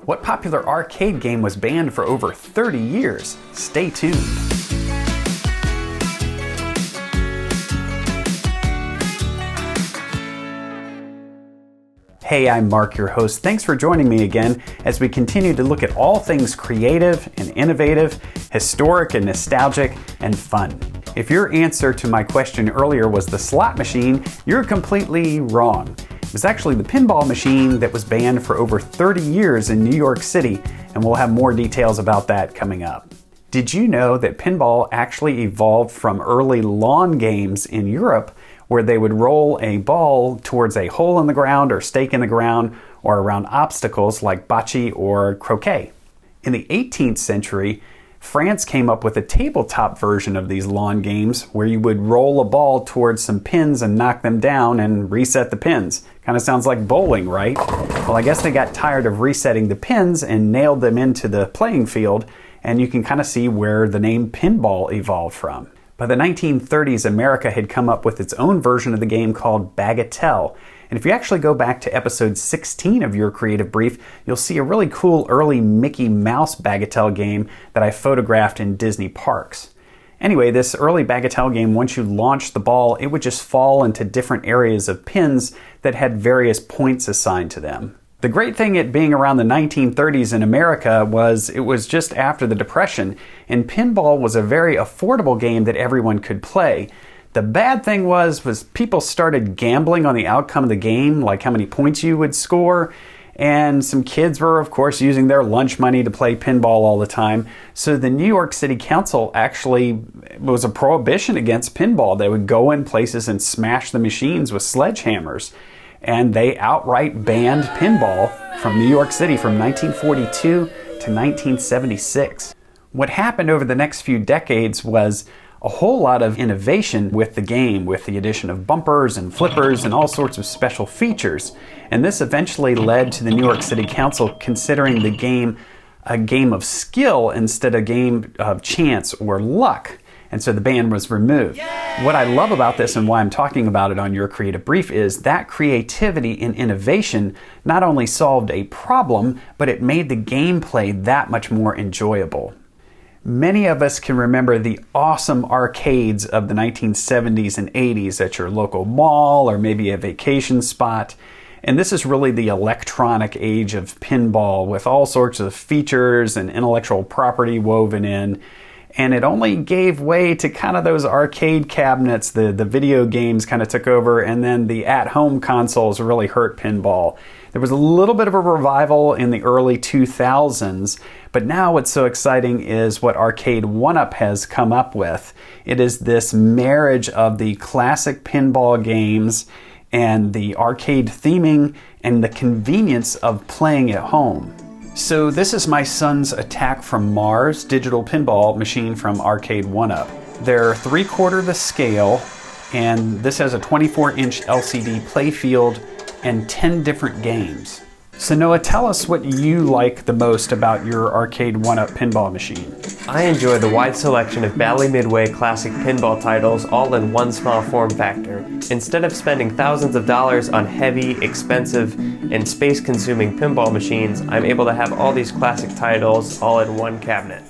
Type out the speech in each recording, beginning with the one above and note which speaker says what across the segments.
Speaker 1: What popular arcade game was banned for over 30 years? Stay tuned. Hey, I'm Mark, your host. Thanks for joining me again as we continue to look at all things creative and innovative, historic and nostalgic, and fun. If your answer to my question earlier was the slot machine, you're completely wrong. It was actually the pinball machine that was banned for over 30 years in New York City, and we'll have more details about that coming up. Did you know that pinball actually evolved from early lawn games in Europe, where they would roll a ball towards a hole in the ground or stake in the ground or around obstacles like bocce or croquet? In the 18th century, France came up with a tabletop version of these lawn games where you would roll a ball towards some pins and knock them down and reset the pins. Kind of sounds like bowling, right? Well, I guess they got tired of resetting the pins and nailed them into the playing field, and you can kind of see where the name pinball evolved from. By the 1930s, America had come up with its own version of the game called Bagatelle. And if you actually go back to episode 16 of Your Creative Brief, you'll see a really cool early Mickey Mouse Bagatelle game that I photographed in Disney parks. Anyway, this early Bagatelle game, once you launched the ball, it would just fall into different areas of pins that had various points assigned to them. The great thing at being around the 1930s in America was it was just after the Depression, and pinball was a very affordable game that everyone could play. The bad thing was people started gambling on the outcome of the game, like how many points you would score, and some kids were, of course, using their lunch money to play pinball all the time. So the New York City Council actually was a prohibition against pinball. They would go in places and smash the machines with sledgehammers. And they outright banned pinball from New York City from 1942 to 1976. What happened over the next few decades was a whole lot of innovation with the game, with the addition of bumpers and flippers and all sorts of special features. And this eventually led to the New York City Council considering the game a game of skill instead of a game of chance or luck. And so the ban was removed. Yay! What I love about this and why I'm talking about it on Your Creative Brief is that creativity and innovation not only solved a problem, but it made the gameplay that much more enjoyable. Many of us can remember the awesome arcades of the 1970s and 80s at your local mall or maybe a vacation spot. And this is really the electronic age of pinball with all sorts of features and intellectual property woven in. And it only gave way to kind of those arcade cabinets. The video games kind of took over, and then the at-home consoles really hurt pinball. There was a little bit of a revival in the early 2000s, but now what's so exciting is what Arcade 1-Up has come up with. It is this marriage of the classic pinball games and the arcade theming and the convenience of playing at home. So this is my son's Attack from Mars digital pinball machine from Arcade 1-Up. They're 3/4 the scale, and this has a 24-inch LCD playfield and 10 different games. So Noah, tell us what you like the most about your Arcade 1-Up pinball machine.
Speaker 2: I enjoy the wide selection of Bally Midway classic pinball titles all in one small form factor. Instead of spending thousands of dollars on heavy, expensive, and space-consuming pinball machines, I'm able to have all these classic titles all in one cabinet.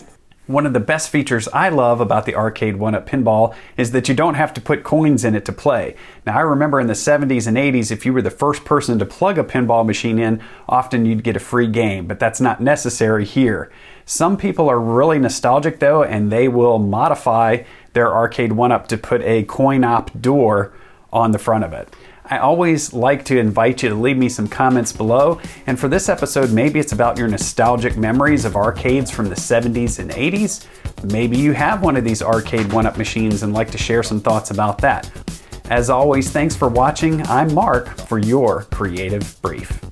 Speaker 1: One of the best features I love about the Arcade 1-Up pinball is that you don't have to put coins in it to play. Now, I remember in the 70s and 80s, if you were the first person to plug a pinball machine in, often you'd get a free game, but that's not necessary here. Some people are really nostalgic though, and they will modify their Arcade 1-Up to put a coin-op door on the front of it. I always like to invite you to leave me some comments below, and for this episode, maybe it's about your nostalgic memories of arcades from the 70s and 80s. Maybe you have one of these Arcade 1-Up machines and like to share some thoughts about that. As always, thanks for watching. I'm Mark for Your Creative Brief.